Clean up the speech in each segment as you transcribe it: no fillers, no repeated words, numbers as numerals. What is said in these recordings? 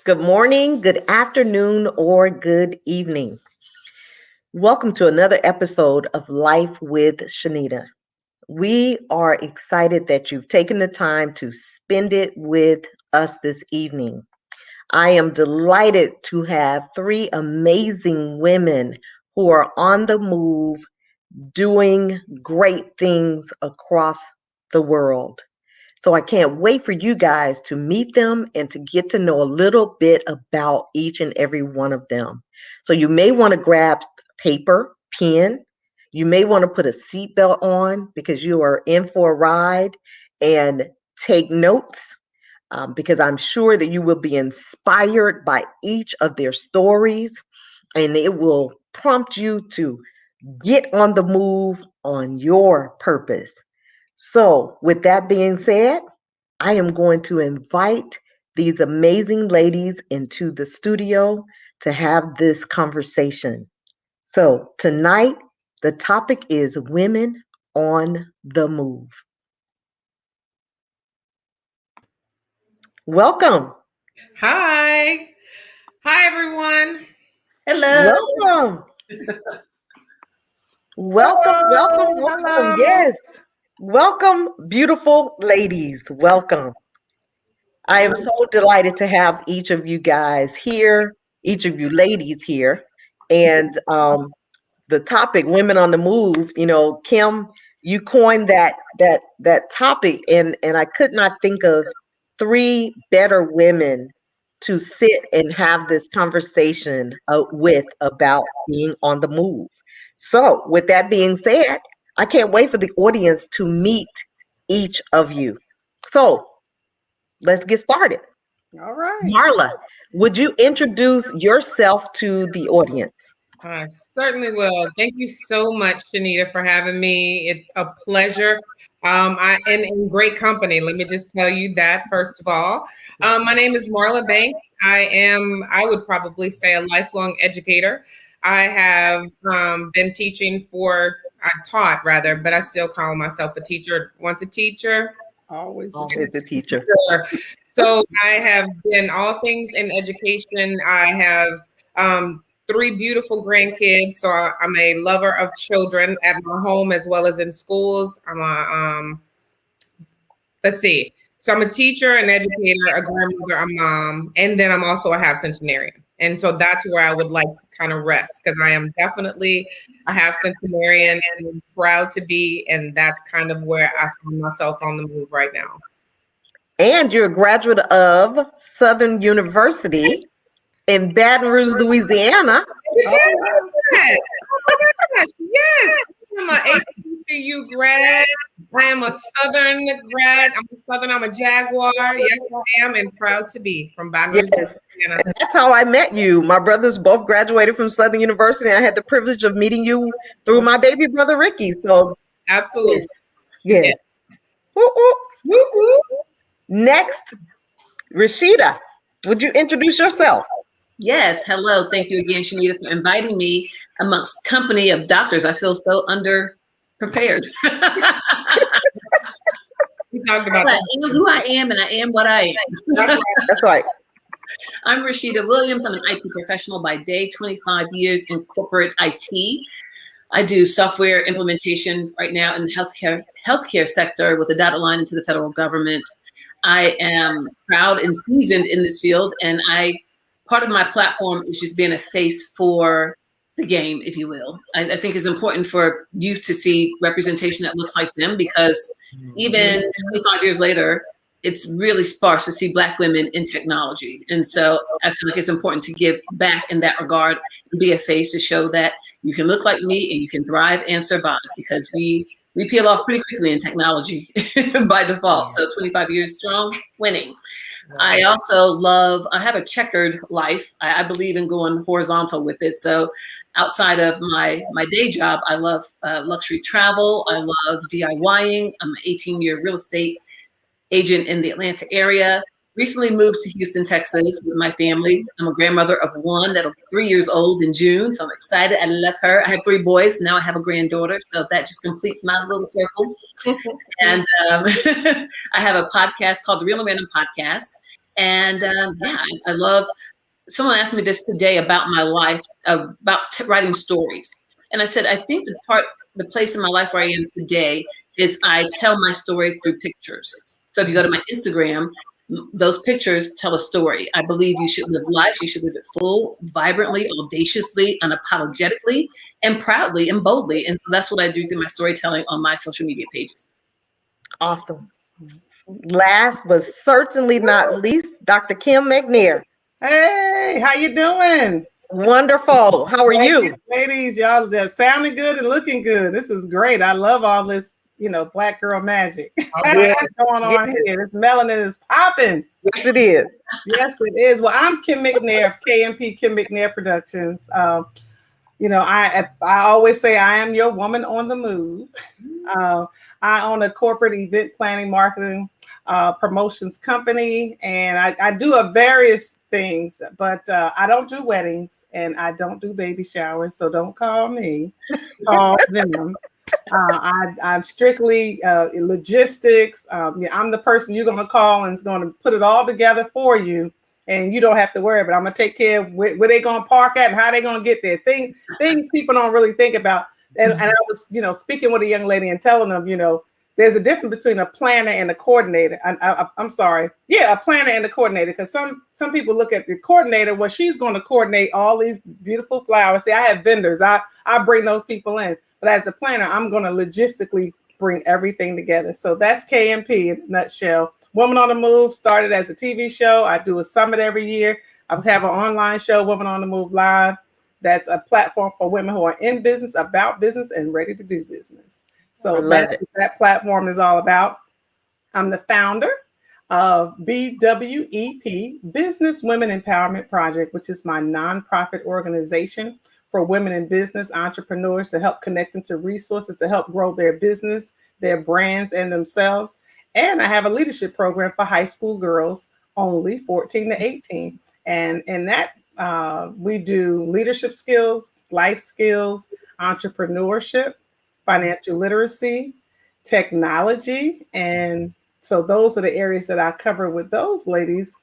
Good morning, good afternoon, or good evening. Welcome to another episode of Life with Shenita. We are excited that you've taken the time to spend it with us this evening. I am delighted to have three amazing women who are on the move doing great things across the world. So I can't wait for you guys to meet them and to get to know a little bit about each and every one of them. So you may want to grab paper, pen. You may want to put a seatbelt on because you are in for a ride and take notes because I'm sure that you will be inspired by each of their stories and it will prompt you to get on the move on your purpose. So, with that being said, I am going to invite these amazing ladies into the studio to have this conversation. So, tonight, the topic is women on the move. Welcome. Hi. Hi, everyone. Hello. Welcome. Hello. Welcome. Yes. Welcome, beautiful ladies. Welcome. I am so delighted to have each of you guys here, each of you ladies here. And the topic, women on the move, Kim, you coined that topic and I could not think of three better women to sit and have this conversation with about being on the move. So, with that being said, I can't wait for the audience to meet each of you. So, let's get started. All right. Marla, would you introduce yourself to the audience? I certainly will. Thank you so much, Shenita, for having me. It's a pleasure. I am in great company. Let me just tell you that first of all. My name is Marla Banks. I would probably say, a lifelong educator. I have been teaching I taught rather, but I still call myself a teacher. Once a teacher, always a teacher. So I have been all things in education. I have three beautiful grandkids. So I'm a lover of children at my home as well as in schools. Let's see. So I'm a teacher, an educator, a grandmother, a mom, and then I'm also a half centenarian. And so that's where I would like to kind of rest because I am definitely a half centenarian and I'm proud to be. And that's kind of where I find myself on the move right now. And you're a graduate of Southern University in Baton Rouge, Louisiana. Oh my gosh, yes. I'm an HBCU grad. I am a Southern grad. I'm a Jaguar. Yes, I am, and proud to be from Baton Rouge, Louisiana. And that's how I met you. My brothers both graduated from Southern University. I had the privilege of meeting you through my baby brother, Ricky. So absolutely. Yes. Woo, woo. Woo, woo. Next, Rashida, would you introduce yourself? Yes. Hello. Thank you again, Shenita, for inviting me amongst company of doctors. I feel so underprepared. We talked about that. I know who I am and I am what I am. That's right. I'm Rashida Williams. I'm an IT professional by day, 25 years in corporate IT. I do software implementation right now in the healthcare sector with a dotted line into the federal government. I am proud and seasoned in this field, and part of my platform is just being a face for the game, if you will. I think it's important for youth to see representation that looks like them because even 25 years later, it's really sparse to see Black women in technology. And so I feel like it's important to give back in that regard and be a face to show that you can look like me and you can thrive and survive because we peel off pretty quickly in technology by default. So 25 years strong, winning. I also I have a checkered life. I believe in going horizontal with it. So outside of my day job, I love luxury travel. I love DIYing. I'm an 18-year real estate agent in the Atlanta area. Recently moved to Houston, Texas with my family. I'm a grandmother of one that'll be 3 years old in June. So I'm excited. I love her. I have 3 boys. Now I have a granddaughter. So that just completes my little circle. And I have a podcast called The Real Random Podcast. And yeah, I love. Someone asked me this today about my life, about writing stories, and I said I think the place in my life where I am today is I tell my story through pictures. So if you go to my Instagram, those pictures tell a story. I believe you should live life. You should live it full, vibrantly, audaciously, unapologetically, and proudly and boldly. And so that's what I do through my storytelling on my social media pages. Awesome. Last but certainly not least, Dr. Kim McNair. Hey, how you doing? Wonderful. How are you? Ladies, y'all are sounding good and looking good. This is great. I love all this, Black girl magic Yes. going on here. This melanin is popping. Yes, it is. Yes, it is. Well, I'm Kim McNair of KMP Kim McNair Productions. I always say I am your woman on the move. I own a corporate event planning, marketing, promotions company, and I do various things, but I don't do weddings and I don't do baby showers, so don't call me. Call them. I'm strictly logistics. I'm the person you're going to call and is going to put it all together for you, and you don't have to worry. But I'm going to take care of where they going to park at and how they going to get there. Things people don't really think about. And I was, speaking with a young lady and telling them, there's a difference between a planner and a coordinator. I'm sorry. Yeah, a planner and a coordinator. Because some people look at the coordinator, well, she's going to coordinate all these beautiful flowers. See, I have vendors. I bring those people in. But as a planner, I'm going to logistically bring everything together. So that's KMP in a nutshell. Woman on the Move started as a TV show. I do a summit every year. I have an online show, Woman on the Move Live. That's a platform for women who are in business, about business, and ready to do business. So that's what that platform is all about. I'm the founder of BWEP, Business Women Empowerment Project, which is my nonprofit organization for women in business, entrepreneurs, to help connect them to resources to help grow their business, their brands, and themselves. And I have a leadership program for high school girls, only 14 to 18. And in that, we do leadership skills, life skills, entrepreneurship, financial literacy, technology. And so those are the areas that I cover with those ladies.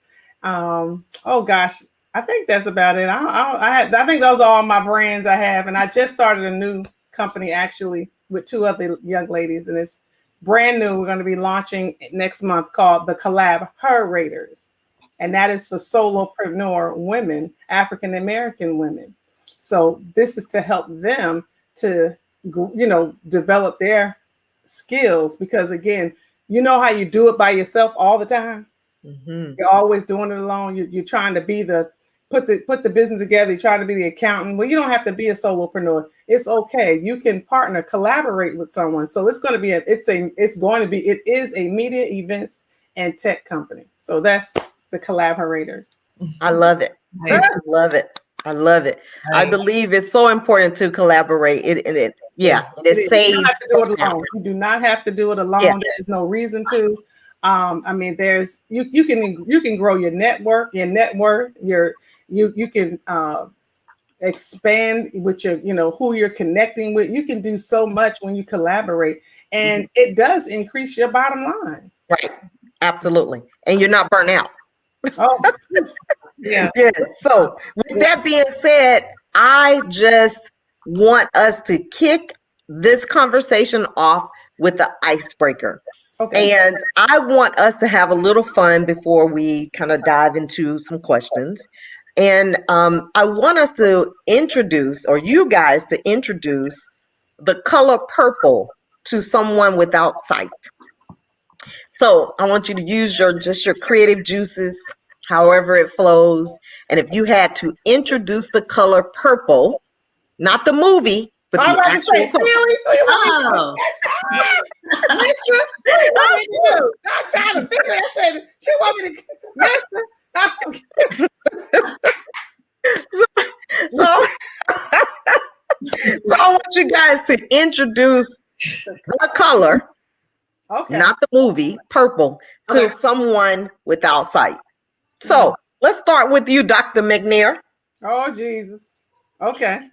Oh gosh, I think that's about it. I think those are all my brands I have. And I just started a new company actually with two other young ladies, and it's brand new. We're going to be launching next month, called the Collaborators. And that is for solopreneur women, African American women. So this is to help them to, develop their skills, because again, how you do it by yourself all the time. Mm-hmm. You're always doing it alone. You're trying to put the business together. You try to be the accountant. Well, you don't have to be a solopreneur. It's okay. You can partner, collaborate with someone. So it is a media, events, and tech company. So that's the Collaborators. I love it. I love it. I love it. Right. I believe it's so important to collaborate. It saves. You don't have to do it alone. You do not have to do it alone. Yeah. There's no reason to. There's you can grow your network, your net worth, you can expand with your, who you're connecting with. You can do so much when you collaborate, and it does increase your bottom line. Right. Absolutely. And you're not burnt out. Oh, yeah. Yes. So with that being said, I just want us to kick this conversation off with the icebreaker. Okay. And I want us to have a little fun before we kind of dive into some questions. And I want us to introduce, or you guys to introduce, the color purple to someone without sight. So I want you to use your creative juices, however it flows. And if you had to introduce the color purple, not the movie, but the actual Oh. Mister, I'm trying to figure it. I said, she want me to, Mister. So I want you guys to introduce the color, okay, not the movie, purple, to someone without sight. So let's start with you, Dr. McNair. Oh, Jesus. Okay.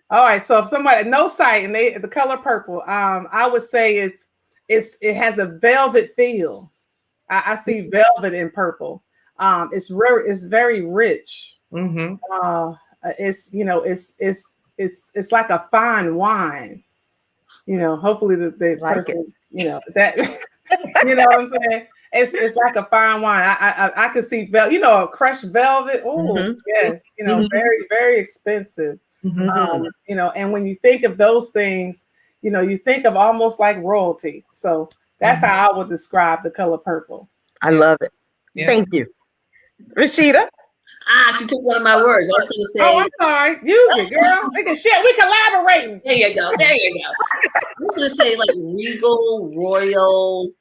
All right. So if somebody no sight and the color purple, I would say it has a velvet feel. I see velvet in purple. It's very rich. Mm-hmm. It's it's like a fine wine. Hopefully the Like person that you know what I'm saying. It's like a fine wine. I could see crushed velvet. Oh Mhm. yes, Mhm. very very expensive. Mhm. And when you think of those things, you think of almost like royalty. So that's how I would describe the color purple. I love it. Yeah. Thank you. Rashida? She took one of my words. I was going to Oh, say, I'm sorry. Use it, girl. We can share. We collaborating. there you go. There you go. I was going to say like regal, royal,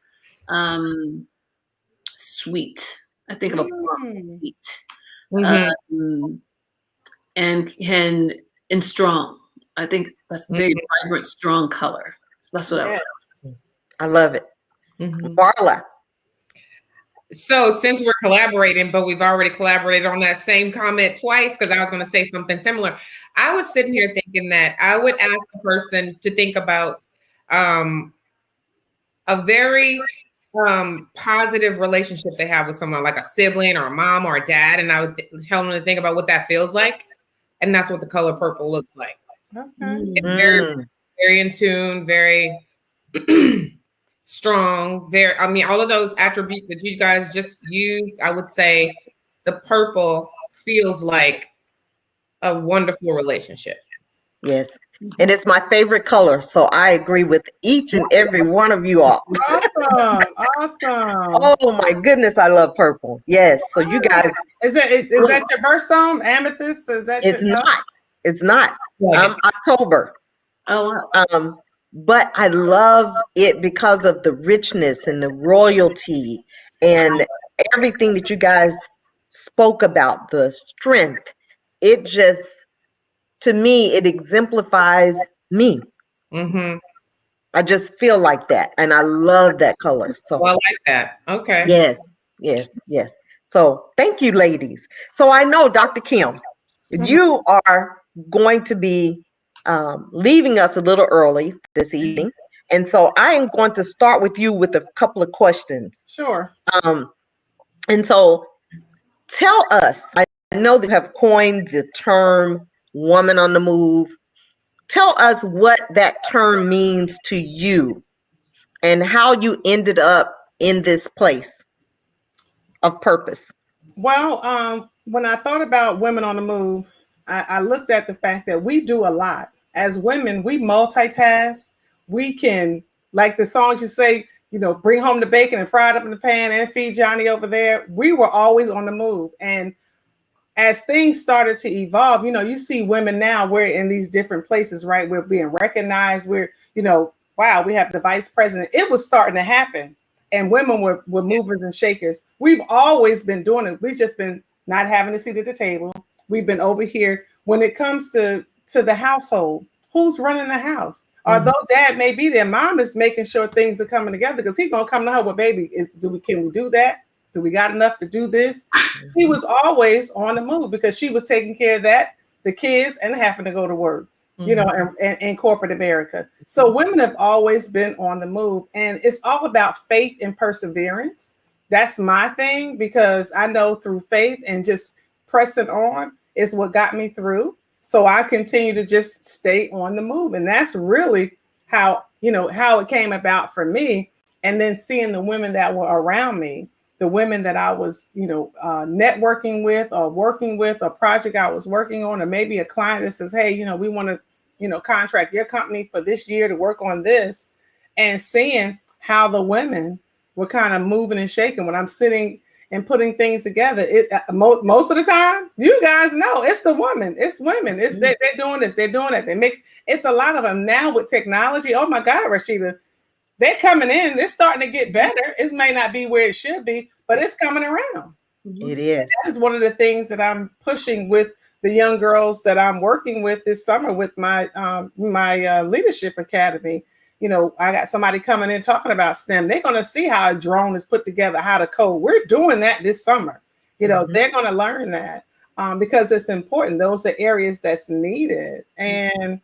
sweet. I think of a plum, sweet. Mm-hmm. And strong. I think that's very vibrant, strong color. So that's what I was saying. I love it. Mm-hmm. Marla? So since we're collaborating, but we've already collaborated on that same comment twice, because I was going to say something similar. I was sitting here thinking that I would ask the person to think about a very positive relationship they have with someone, like a sibling or a mom or a dad, and I would tell them to think about what that feels like, and that's what the color purple looks like. Okay. It's very, very in tune, very strong. I mean, all of those attributes that you guys just used, I would say the purple feels like a wonderful relationship. Yes. And it's my favorite color. So I agree with each and every one of you all. Awesome. Oh my goodness, I love purple. Yes. So you guys, Is that your birthstone? Amethyst? Is that it's your not. It's not. Like October. Oh, wow. But I love it because of the richness and the royalty and everything that you guys spoke about, the strength. It just, to me, it exemplifies me. mm-hmm. I just feel like that. And I love that color. So Well, I like that. Okay. yes. So thank you, ladies. So I know, Dr. Kim, you are going to be leaving us a little early this evening. And so I am going to start with you with a couple of questions. Sure. And so tell us, I know that you have coined the term woman on the move. Tell us what that term means to you and how you ended up in this place of purpose. Well, when I thought about women on the move, I looked at the fact that we do a lot. As women, we multitask. We can, like the songs you say, bring home the bacon and fry it up in the pan and feed Johnny over there. We were always on the move. And as things started to evolve, you see women now, we're in these different places, right? We're being recognized. We're, wow, we have the vice president. It was starting to happen. And women were movers and shakers. We've always been doing it. We've just been not having a seat at the table. We've been over here. When it comes to the household, who's running the house? Although dad may be there, mom is making sure things are coming together, because he's gonna come to her with, baby, can we do that? Do we got enough to do this? She was always on the move because she was taking care of that, the kids, and having to go to work, in corporate America. So women have always been on the move, and it's all about faith and perseverance. That's my thing, because I know through faith and just pressing on is what got me through. So I continue to just stay on the move. And that's really how it came about for me. And then seeing the women that were around me, the women that I was, networking with or working with, a project I was working on, or maybe a client that says, hey, we want to, contract your company for this year to work on this, and seeing how the women were kind of moving and shaking when I'm sitting and putting things together. Most of the time, you guys know it's the woman, it's women, they're doing this, they're doing that. It's a lot of them now with technology. Oh my God, Rashida, they're coming in. It's starting to get better. It may not be where it should be, but it's coming around. It is. That is one of the things that I'm pushing with the young girls that I'm working with this summer with my leadership academy. I got somebody coming in talking about STEM. They're going to see how a drone is put together, how to code. We're doing that this summer. They're going to learn that because it's important. Those are areas that's needed. And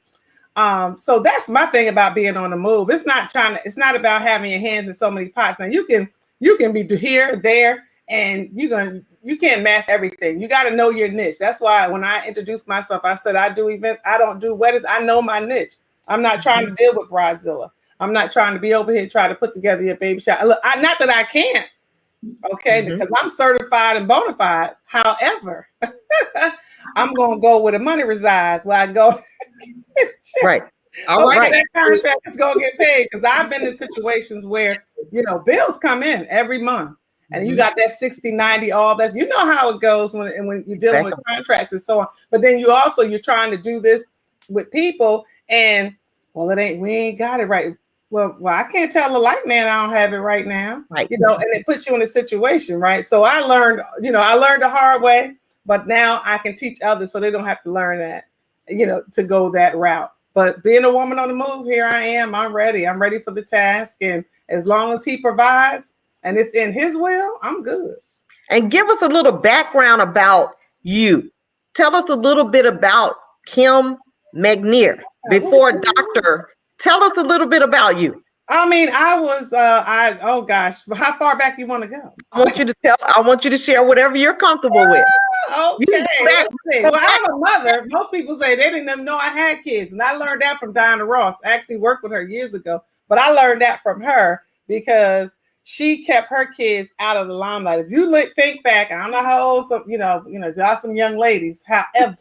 so that's my thing about being on the move. It's not about having your hands in so many pots. Now you can be here, there, and you're going you can't master everything. You got to know your niche. That's why when I introduced myself, I said I do events. I don't do weddings. I know my niche. I'm not trying to deal with Bridezilla. I'm not trying to be over here trying to put together your baby shower. Look, not that I can't, okay, because I'm certified and bona fide. However, I'm gonna go where the money resides. Where I go, Right. All right. that contract is gonna get paid. Because I've been in situations where bills come in every month, and you got that 60, 90, all that. You know how it goes when you're dealing with contracts and so on. But then you're trying to do this with people, and we ain't got it right. Well, I can't tell a light man I don't have it right now, right. And it puts you in a situation, right? So I learned the hard way, but now I can teach others so they don't have to learn that, to go that route. But being a woman on the move, here I am. I'm ready. I'm ready for the task, and as long as he provides and it's in his will, I'm good. And give us a little background about you. Tell us a little bit about Kim McNair before Doctor. Tell us a little bit about you. I mean, I was, oh gosh, how far back you want to go? I want you to share whatever you're comfortable with. Okay. Well, I'm a mother. Most people say they didn't even know I had kids. And I learned that from Diana Ross. I actually worked with her years ago, but I learned that from her because she kept her kids out of the limelight. If you think back, I don't know how old y'all some young ladies. However,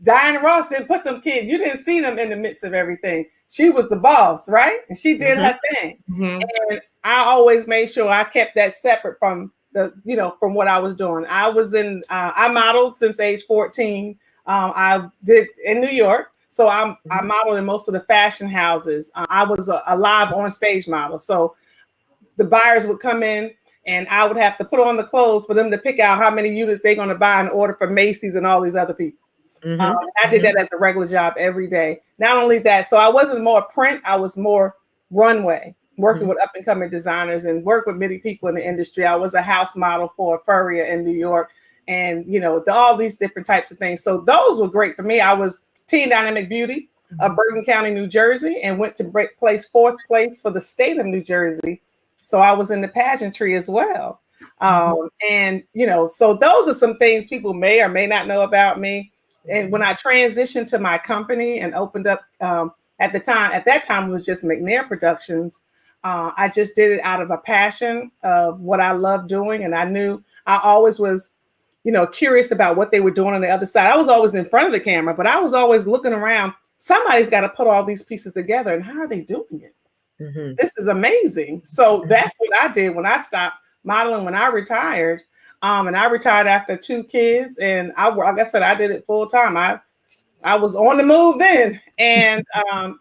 Diana Ross didn't put them kids. You didn't see them in the midst of everything. She was the boss, right? And she did her thing. And I always made sure I kept that separate from from what I was doing. I modeled since age 14. I did in New York. So I modeled in most of the fashion houses. I was a live on stage model. So the buyers would come in and I would have to put on the clothes for them to pick out how many units they're going to buy in order for Macy's and all these other people. I did that as a regular job every day. Not only that, so I wasn't more print, I was more runway, working with up and coming designers and work with many people in the industry. I was a house model for Furia in New York and, all these different types of things. So those were great for me. I was Teen Dynamic Beauty of Bergen County, New Jersey, and went to fourth place for the state of New Jersey. So I was in the pageantry as well. And, so those are some things people may or may not know about me. And when I transitioned to my company and opened up at that time it was just McNair Productions. I just did it out of a passion of what I love doing. And I knew I always was, curious about what they were doing on the other side. I was always in front of the camera, but I was always looking around. Somebody's got to put all these pieces together. And how are they doing it? This is amazing. So that's what I did when I stopped modeling, when I retired. And I retired after 2 kids. And like I said, I did it full time. I was on the move then. And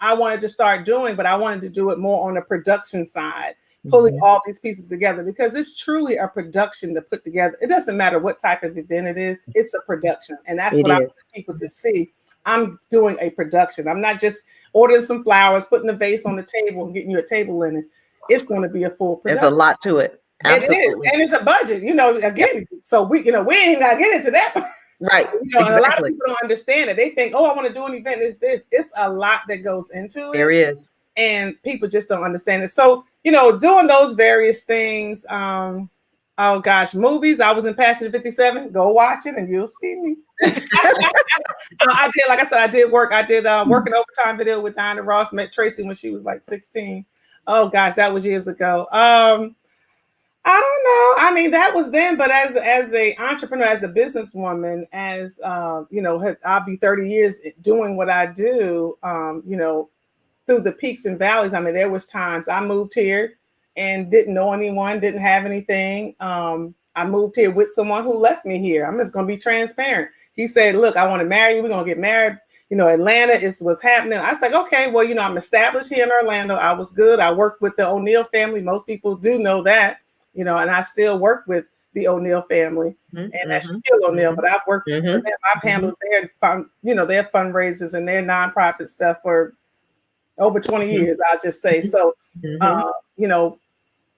I wanted to start but I wanted to do it more on the production side, pulling all these pieces together, because it's truly a production to put together. It doesn't matter what type of event it is. It's a production. And that's what I want people to see. I'm doing a production. I'm not just ordering some flowers, putting the vase on the table and getting you a table linen. It's going to be a full production. There's a lot to it. Absolutely. It is. And it's a budget, again. So we ain't got to get into that. Right. And a lot of people don't understand it. They think, I want to do an event. It's this. It's a lot that goes into it. There is. And people just don't understand it. So, doing those various things. Oh gosh, movies. I was in Passion 57. Go watch it and you'll see me. I did, like I said, I did work. I did working overtime video with Diana Ross. Met Tracy when she was like 16. Oh gosh, that was years ago. I don't know. I mean, that was then, but as a entrepreneur, as a businesswoman, I'll be 30 years doing what I do, through the peaks and valleys. I mean, there was times I moved here and didn't know anyone, didn't have anything. I moved here with someone who left me here. I'm just going to be transparent. He said, look, I want to marry you. We're going to get married. Atlanta is what's happening. I was like, okay, well, I'm established here in Orlando. I was good. I worked with the O'Neill family. Most people do know that. And I still work with the O'Neill family, and that's Shaquille O'Neal. But I've worked for them. I've handled their fundraisers and their nonprofit stuff for over 20 years. I'll just say so.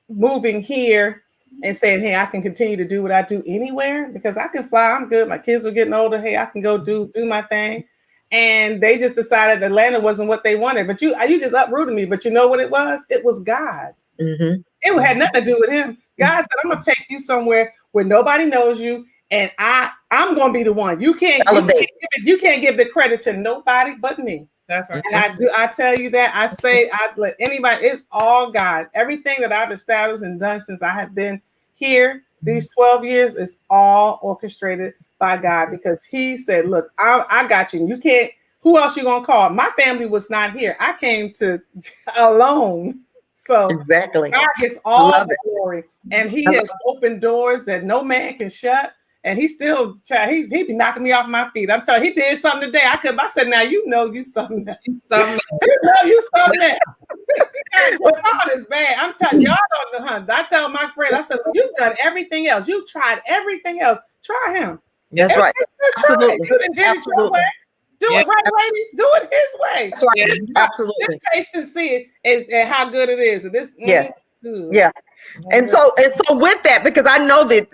Moving here and saying, hey, I can continue to do what I do anywhere because I can fly. I'm good. My kids are getting older. Hey, I can go do my thing. And they just decided Atlanta wasn't what they wanted. But you just uprooted me. But you know what it was? It was God. It had nothing to do with him. God said, I'm gonna take you somewhere where nobody knows you, and I'm gonna be the one. You can't give the credit to nobody but me. That's right. And I tell you that. I let anybody, it's all God. Everything that I've established and done since I have been here, these 12 years, is all orchestrated by God, because he said, look, I got you. You can't, who else you gonna call? My family was not here. I came to alone. So exactly. God gets all the glory, and he has opened doors that no man can shut. And he still, he be knocking me off my feet. I'm telling you, he did something today. I said, now you know you something else. You something. You know you something else. God is bad. I'm telling y'all on the hunt. I tell my friends, I said, you've done everything else. You've tried everything else. Try him. That's right. Absolutely. You done did it your way. Do it right, ladies. Do it his way. That's right. Absolutely. Just taste and see it, and how good it is. And this, yes. Yeah. And so with that, because I know that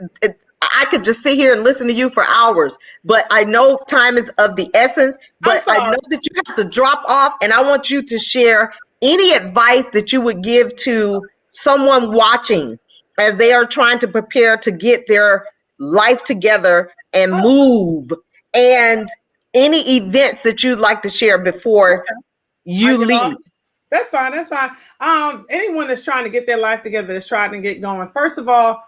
I could just sit here and listen to you for hours, but I know time is of the essence, but I know that you have to drop off, and I want you to share any advice that you would give to someone watching as they are trying to prepare to get their life together and move, and any events that you'd like to share before you leave. That's fine. That's fine. Anyone that's trying to get their life together, that's trying to get going, first of all,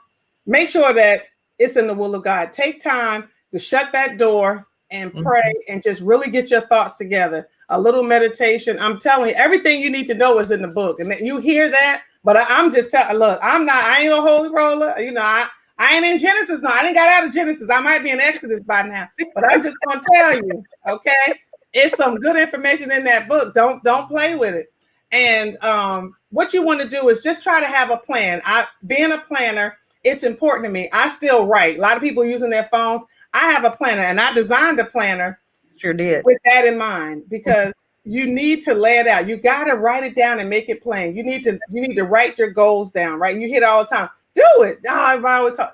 make sure that it's in the will of God. Take time to shut that door and pray and just really get your thoughts together. A little meditation. I'm telling you, everything you need to know is in the book. And you hear that, but I'm just telling, look, I ain't no holy roller. You know, I ain't in Genesis. No, I didn't got out of Genesis. I might be in Exodus by now, but I'm just going to tell you, okay? It's some good information in that book. Don't play with it. And what you want to do is just try to have a plan. Being a planner, it's important to me. I still write. A lot of people using their phones. I have a planner, and I designed a planner. Sure did. With that in mind, because you need to lay it out. You got to write it down and make it plain. You need to write your goals down, right? You hear it all the time. Do it.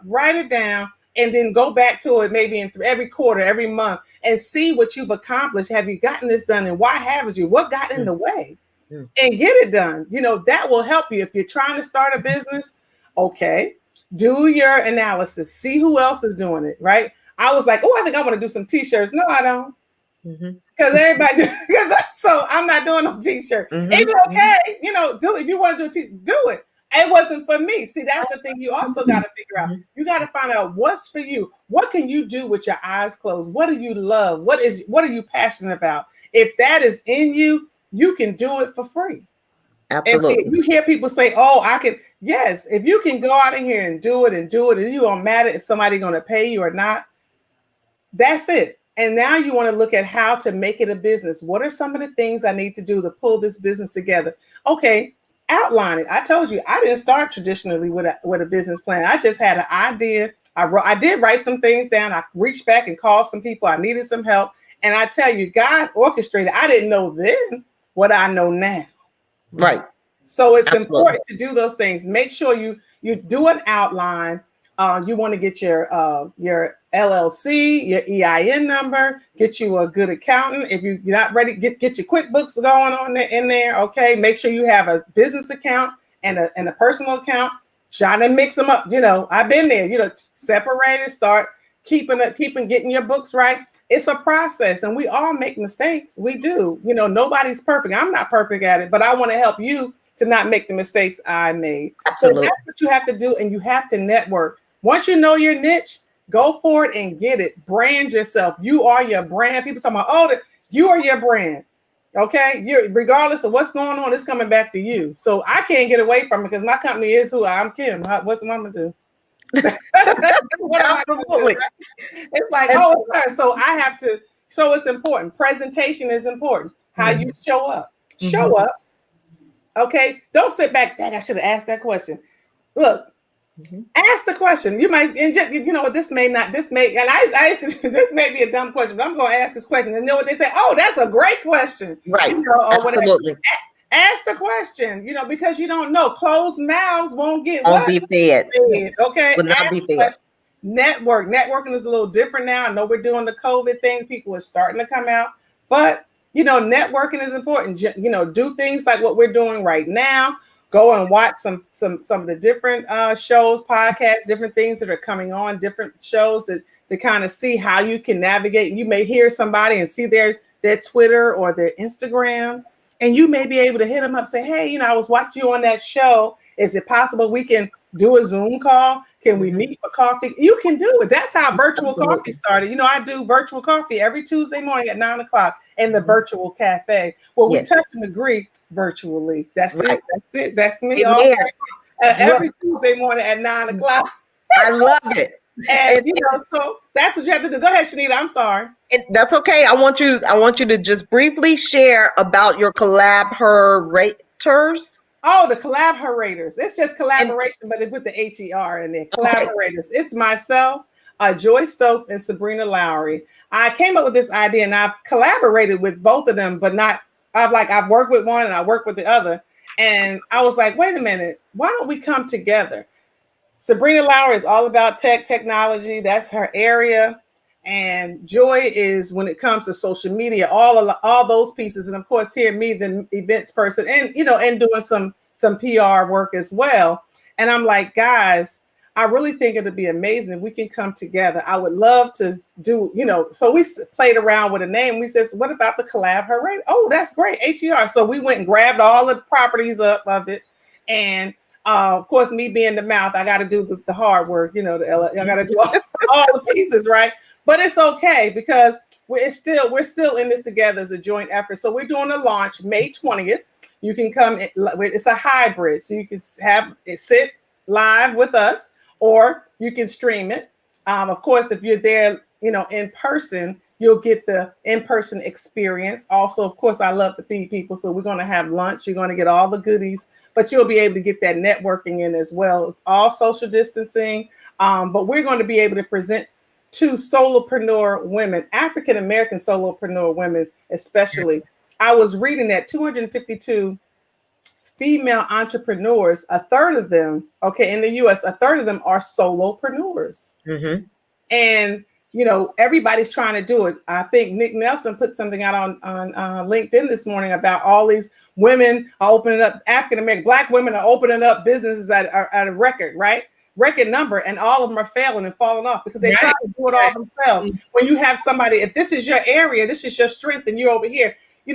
Write it down, and then go back to it maybe in every quarter, every month, and see what you've accomplished. Have you gotten this done, and why haven't you? What got in the way? And get it done. You know, that will help you. If you're trying to start a business, okay, do your analysis. See who else is doing it, right? I was like, I think I want to do some t-shirts. No, I don't. Because everybody, so I'm not doing no t-shirt. It's okay, you know, do it. If you want to do do it. It wasn't for me. See, that's the thing you also got to figure out. You got to find out what's for you. What can you do with your eyes closed? What do you love? What are you passionate about? If that is in you, you can do it for free. Absolutely. And you hear people say, I can. Yes, if you can go out of here and do it, and you don't matter if somebody's going to pay you or not. That's it. And now you want to look at how to make it a business. What are some of the things I need to do to pull this business together? Okay, outline it. I told you, I didn't start traditionally with a business plan. I just had an idea. I did write some things down. I reached back and called some people. I needed some help. And I tell you, God orchestrated. I didn't know then what I know now. Right. So it's important to do those things. Make sure you do an outline. You want to get your LLC, your EIN number, get you a good accountant. If you're not ready, get your QuickBooks going on in there. Okay. Make sure you have a business account and a personal account. Try to mix them up. You know, I've been there, separate it, start keeping getting your books right. It's a process, and we all make mistakes. We do. Nobody's perfect. I'm not perfect at it, but I want to help you to not make the mistakes I made. Absolutely. So that's what you have to do, and you have to network. Once you know your niche, go for it and get it. Brand yourself. You are your brand. People talking about, you are your brand. Okay, regardless of what's going on, it's coming back to you. So I can't get away from it because my company is who I'm Kim. What's the mama do? Absolutely. It's like, so I have to. So it's important. Presentation is important. How you show up. Show up. Okay. Don't sit back. Dang, I should have asked that question. Look, ask the question. You might, and just, what this may, and I used to, this may be a dumb question, but I'm going to ask this question and know what they say. Oh, that's a great question. Right. Absolutely. Ask the question, because you don't know. Closed mouths won't get be fed. Okay. Will not be fed. Networking is a little different now. I know we're doing the COVID thing. People are starting to come out, but networking is important. Do things like what we're doing right now. go and watch some of the different shows, podcasts, different things that are coming on, different shows to kind of see how you can navigate. You may hear somebody and see their Twitter or their Instagram, and you may be able to hit them up, say, hey, I was watching you on that show. Is it possible we can do a Zoom call? Can we meet for coffee? You can do it. That's how virtual coffee started. I do virtual coffee every Tuesday morning at 9:00 in the virtual cafe. Well, we touch and agree virtually. That's right. It. That's me. Every Tuesday morning at 9:00. I love it. And so that's what you have to do. Go ahead, Shenita. I'm sorry. That's okay. I want you to just briefly share about your collaborators. Oh, the collaborators. It's just collaboration, but with the HER in there. Collaborators. Okay. It's myself, Joy Stokes, and Sabrina Lowry. I came up with this idea, and I've collaborated with both of them, but not. I've worked with one and I worked with the other, and I was like, wait a minute, why don't we come together? Sabrina Lowry is all about technology. That's her area. And Joy is, when it comes to social media, all those pieces. And of course, here, me, the events person, and, and doing some PR work as well. And I'm like, guys, I really think it'd be amazing if we can come together. I would love to do, so we played around with a name. We said, what about the collaborator? Oh, that's great. HER. So we went and grabbed all the properties up of it. And of course, me being the mouth, I got to do the hard work, I got to do all the pieces, right? But it's okay because we're still in this together as a joint effort. So we're doing a launch May 20th. You can come. It's a hybrid, so you can have it sit live with us, or you can stream it. Of course, if you're there, in person, you'll get the in-person experience. Also, of course, I love to feed people, so we're going to have lunch. You're going to get all the goodies, but you'll be able to get that networking in as well. It's all social distancing, but we're going to be able to present to solopreneur women, African-American solopreneur women, especially. I was reading that 252 female entrepreneurs, a third of them, in the US, a third of them are solopreneurs. Mm-hmm. And, everybody's trying to do it. I think Nick Nelson put something out on LinkedIn this morning about all these women are opening up, African-American, Black women are opening up businesses at a record number, and all of them are failing and falling off because they try to do it all themselves. When you have somebody, if this is your area, this is your strength, and you're over here, you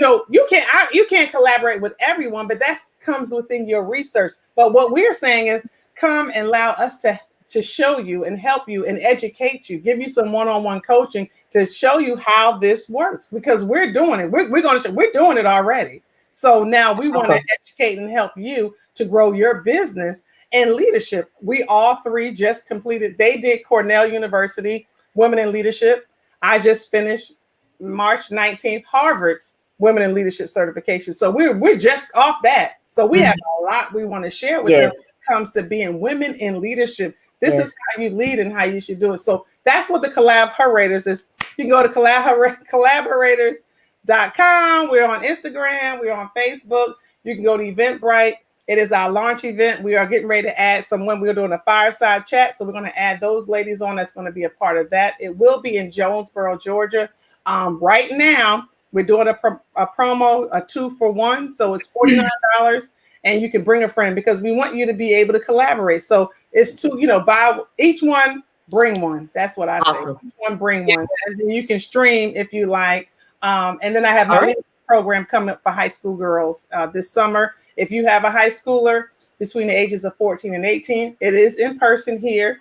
can't collaborate with everyone, but that comes within your research. But what we're saying is come and allow us to show you and help you and educate you, give you some one-on-one coaching to show you how this works, because we're doing it. We're doing it already. So now we want to educate and help you to grow your business and leadership. We all three just completed. They did Cornell University Women in Leadership. I just finished March 19th Harvard's Women in Leadership certification. So we're just off that. So we have a lot we want to share with them when it comes to being women in leadership. This is how you lead and how you should do it. So that's what the collaborators is. You can go to collaborators.com. We're on Instagram. We're on Facebook. You can go to Eventbrite. It is our launch event. We are getting ready to add someone. We're doing a fireside chat. So we're going to add those ladies on. That's going to be a part of that. It will be in Jonesboro, Georgia. Right now, we're doing a promo, a 2-for-1. So it's $49. And you can bring a friend because we want you to be able to collaborate. So it's buy each one, bring one. That's what I say. Each one, bring one. And then you can stream if you like. And then I have my program coming up for high school girls this summer. If you have a high schooler between the ages of 14 and 18, it is in person here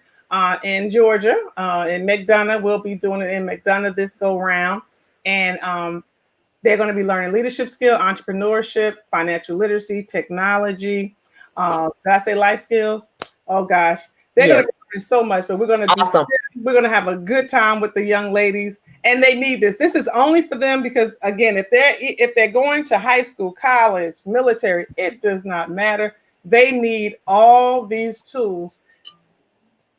in Georgia, in McDonough. We'll be doing it in McDonough this go round. And they're going to be learning leadership skill, entrepreneurship, financial literacy, technology. Did I say life skills? Oh gosh, they're going to learn so much. But we're going to we're going to have a good time with the young ladies, and they need this. This is only for them because, again, if they're going to high school, college, military, it does not matter. They need all these tools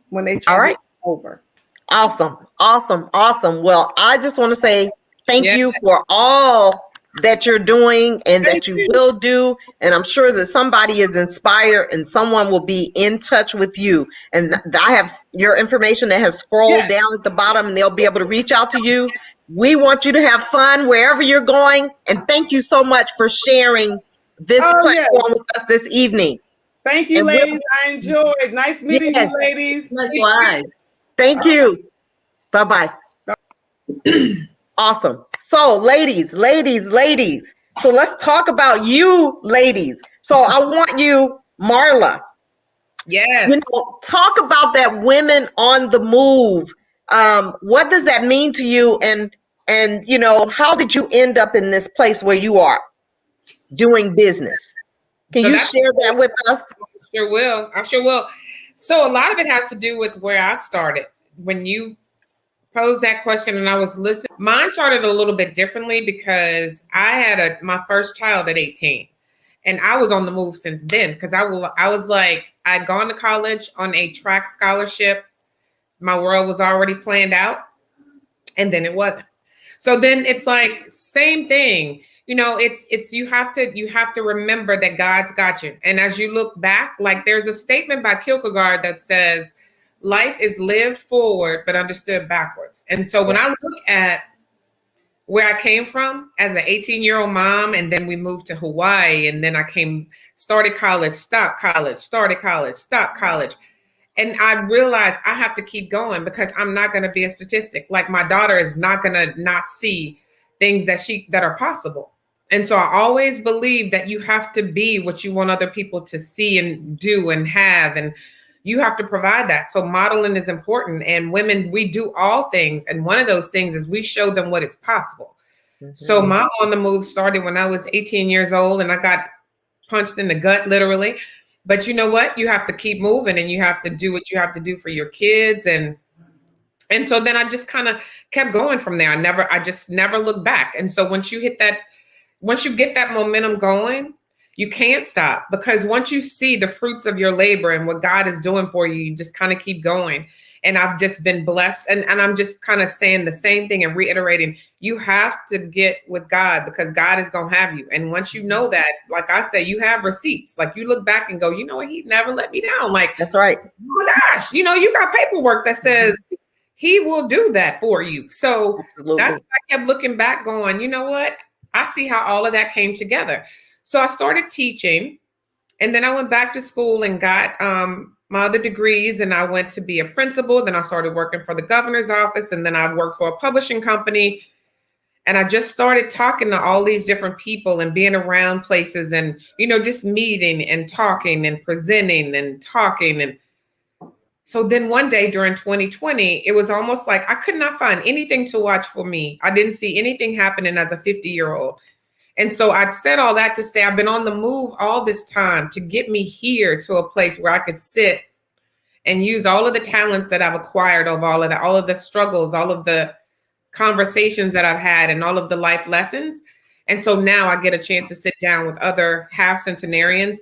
when they transition over. Awesome. Well, I just want to say thank you for all that you're doing and that you will do. And I'm sure that somebody is inspired and someone will be in touch with you. And I have your information that has scrolled down at the bottom, and they'll be able to reach out to you. We want you to have fun wherever you're going. And thank you so much for sharing this platform with us this evening. Thank you, And ladies. I enjoyed. Nice meeting Yes. you, ladies. Likewise. thank you. Bye-bye. Awesome. So, ladies. So let's talk about you, ladies. So I want you, Marla, Yes. talk about that women on the move. What does that mean to you? And how did you end up in this place where you are doing business? Can So you that's share that with us? sure will. I sure will. So a lot of it has to do with where I started. When you posed that question and I was listening, mine started a little bit differently because I had my first child at 18. And I was on the move since then because I was like, I'd gone to college on a track scholarship. My world was already planned out, and then it wasn't. So then it's like same thing. It's you have to remember that God's got you. And as you look back, like there's a statement by Kierkegaard that says, life is lived forward but understood backwards. And so when I look at where I came from as an 18-year-old mom, and then we moved to Hawaii, and then started college, stopped college, started college, stopped college. And I realized I have to keep going because I'm not going to be a statistic. Like my daughter is not going to not see things that are possible. And so I always believe that you have to be what you want other people to see and do and have, and you have to provide that. So modeling is important. And women, we do all things. And one of those things is we show them what is possible. So my on the move started when I was 18 years old and I got punched in the gut, literally. But you know what? You have to keep moving and you have to do what you have to do for your kids. And so then I just kind of kept going from there. I just never looked back. And so once you get that momentum going, you can't stop, because once you see the fruits of your labor and what God is doing for you, you just kind of keep going. And I've just been blessed. And I'm just kind of saying the same thing and reiterating, you have to get with God because God is going to have you. And once you know that, like I say, you have receipts. Like you look back and go, you know what? He never let me down. Like, That's right. oh my gosh, you got paperwork that says he will do that for you. So Absolutely. that's why I kept looking back going, you know what? I see how all of that came together. So I started teaching, and then I went back to school and got my other degrees, and I went to be a principal. Then I started working for the governor's office, and then I worked for a publishing company. And I just started talking to all these different people and being around places and, just meeting and talking and presenting and talking. And so then one day during 2020, it was almost like I could not find anything to watch for me. I didn't see anything happening as a 50-year-old. And so I said all that to say I've been on the move all this time to get me here to a place where I could sit and use all of the talents that I've acquired of all of the struggles, all of the conversations that I've had, and all of the life lessons. And so now I get a chance to sit down with other half centenarians.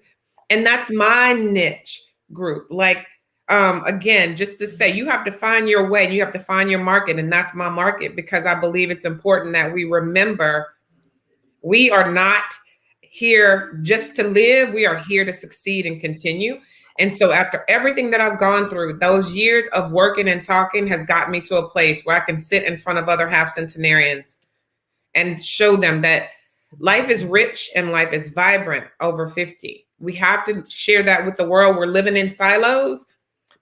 And that's my niche group. Like, again, just to say, you have to find your way and you have to find your market. And that's my market, because I believe it's important that we remember we are not here just to live. We are here to succeed and continue. And so after everything that I've gone through, those years of working and talking has got me to a place where I can sit in front of other half centenarians and show them that life is rich and life is vibrant over 50. We have to share that with the world. We're living in silos,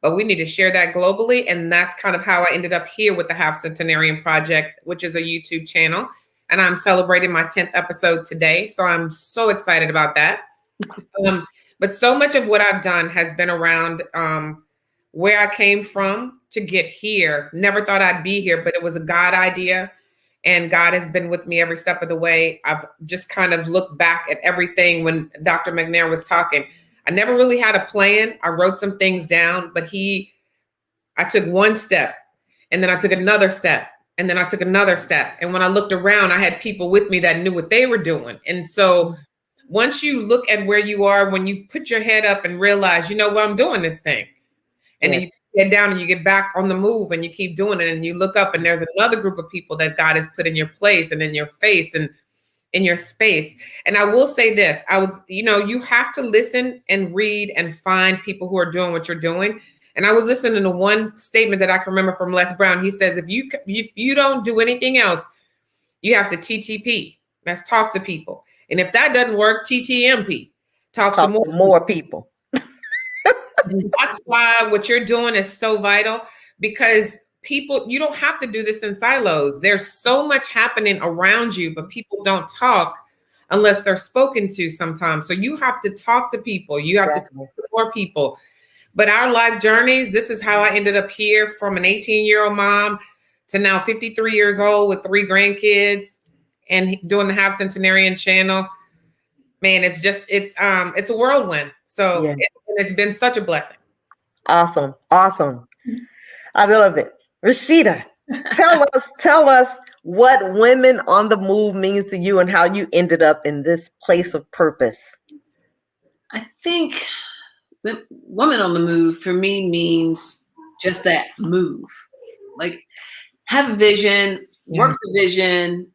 but we need to share that globally. And that's kind of how I ended up here with the Half Centenarian Project, which is a YouTube channel. And I'm celebrating my 10th episode today. So I'm so excited about that. But so much of what I've done has been around where I came from to get here. Never thought I'd be here, but it was a God idea. And God has been with me every step of the way. I've just kind of looked back at everything when Dr. McNair was talking. I never really had a plan. I wrote some things down, but I took one step, and then I took another step, and then I took another step. And when I looked around, I had people with me that knew what they were doing. And so once you look at where you are, when you put your head up and realize, you know what, I'm doing this thing. And then you get down and you get back on the move and you keep doing it, and you look up and there's another group of people that God has put in your place and in your face and in your space. And I will say this, you have to listen and read and find people who are doing what you're doing. And I was listening to one statement that I can remember from Les Brown. He says, if you don't do anything else, you have to TTP. That's talk to people. And if that doesn't work, TTMP. Talk to more people. And that's why what you're doing is so vital, because people, you don't have to do this in silos. There's so much happening around you, but people don't talk unless they're spoken to sometimes. So you have to talk to people. You have to talk to more people. But our life journeys, this is how I ended up here, from an 18-year-old mom to now 53 years old with 3 grandkids and doing the half centenarian channel. Man, it's a whirlwind. So Yeah. it's been such a blessing. Awesome. Awesome. I love it. Rashida, tell us what Women on the Move means to you and how you ended up in this place of purpose. I think Woman on the Move for me means just that move. Like, have a vision, work the vision.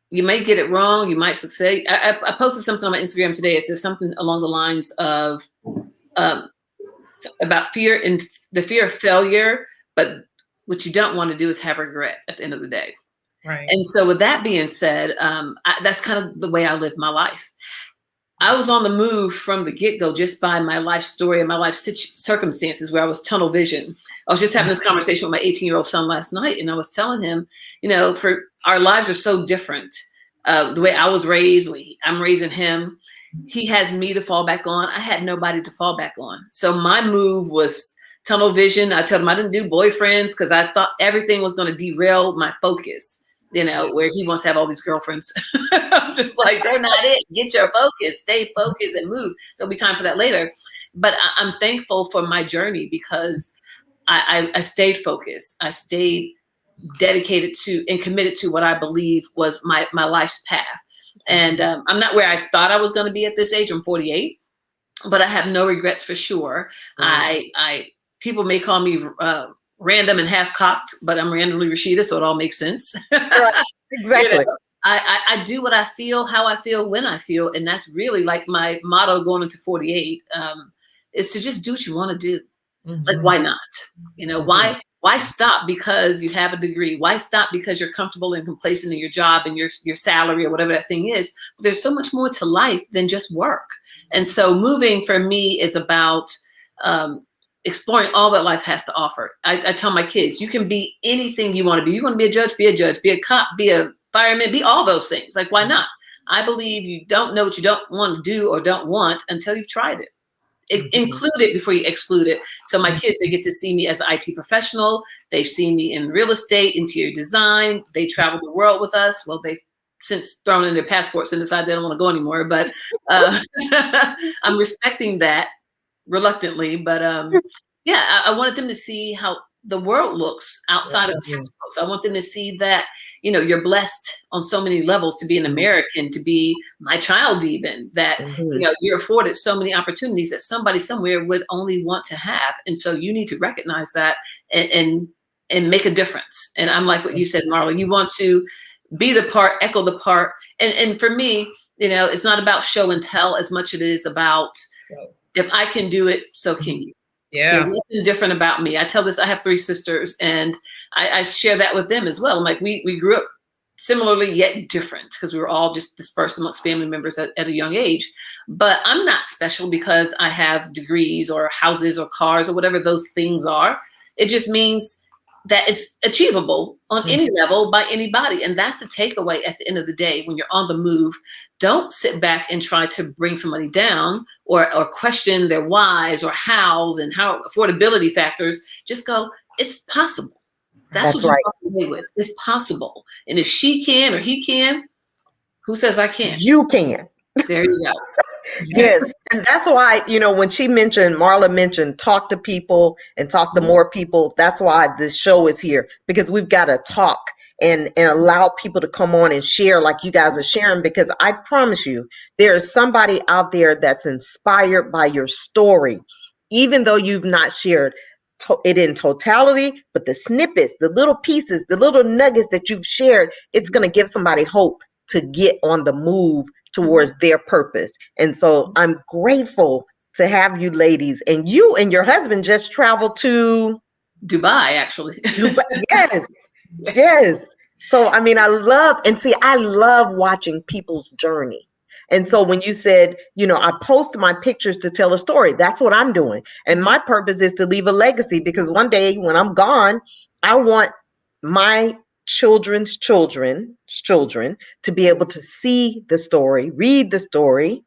You may get it wrong, you might succeed. I posted something on my Instagram today. It says something along the lines of about fear and the fear of failure, but what you don't want to do is have regret at the end of the day. Right. And so with that being said, that's kind of the way I live my life. I was on the move from the get-go just by my life story and my life circumstances, where I was tunnel vision. I was just having this conversation with my 18-year-old son last night, and I was telling him, for our lives are so different. The way I was raised, I'm raising him. He has me to fall back on. I had nobody to fall back on. So my move was tunnel vision. I told him I didn't do boyfriends because I thought everything was going to derail my focus. Where he wants to have all these girlfriends. I'm just like, they're not it. Get your focus, stay focused and move. There'll be time for that later. But I'm thankful for my journey because I stayed focused. I stayed dedicated to and committed to what I believe was my life's path. And I'm not where I thought I was going to be at this age. I'm 48, but I have no regrets for sure. People may call me random and half-cocked, but I'm randomly Rashida, so it all makes sense. Right. Exactly. I do what I feel, how I feel, when I feel, and that's really like my motto going into 48, is to just do what you want to do. Mm-hmm. Like, why not? Why stop because you have a degree? Why stop because you're comfortable and complacent in your job and your salary or whatever that thing is? But there's so much more to life than just work. And so moving for me is about exploring all that life has to offer. I tell my kids, you can be anything you want to be. You want to be a judge, be a cop, be a fireman, be all those things. Like, why not? I believe you don't know what you don't want to do or don't want until you've tried it. Include it before you exclude it. So my kids, they get to see me as an IT professional. They've seen me in real estate, interior design. They travel the world with us. Well, they've since thrown in their passports and decided they don't want to go anymore. But I'm respecting that reluctantly. But I wanted them to see how the world looks outside of textbooks. I want them to see that, you're blessed on so many levels to be an American, to be my child, even that, you're afforded so many opportunities that somebody somewhere would only want to have. And so you need to recognize that and make a difference. And I'm like what you said, Marla, you want to be the part, echo the part. And for me, it's not about show and tell as much as it is about, if I can do it, so can you. Yeah. There's nothing different about me. I tell this, I have 3 sisters, and I share that with them as well. I'm like, we grew up similarly yet different because we were all just dispersed amongst family members at a young age. But I'm not special because I have degrees or houses or cars or whatever those things are. It just means that it's achievable on any level by anybody. And that's the takeaway at the end of the day. When you're on the move, don't sit back and try to bring somebody down or question their whys or hows and how affordability factors. Just go, it's possible. That's what right. you're talking with. It's possible. And if she can or he can, who says I can't? You can. There you go. Yes. And that's why, when Marla mentioned, talk to people and talk to more people. That's why this show is here, because we've got to talk and allow people to come on and share like you guys are sharing, because I promise you, there is somebody out there that's inspired by your story, even though you've not shared it in totality, but the snippets, the little pieces, the little nuggets that you've shared, it's going to give somebody hope to get on the move towards their purpose. And so I'm grateful to have you ladies, and you and your husband just traveled to Dubai, actually. Dubai. Yes. So, I love watching people's journey. And so when you said, I post my pictures to tell a story, that's what I'm doing. And my purpose is to leave a legacy, because one day when I'm gone, I want my children's children to be able to see the story, read the story,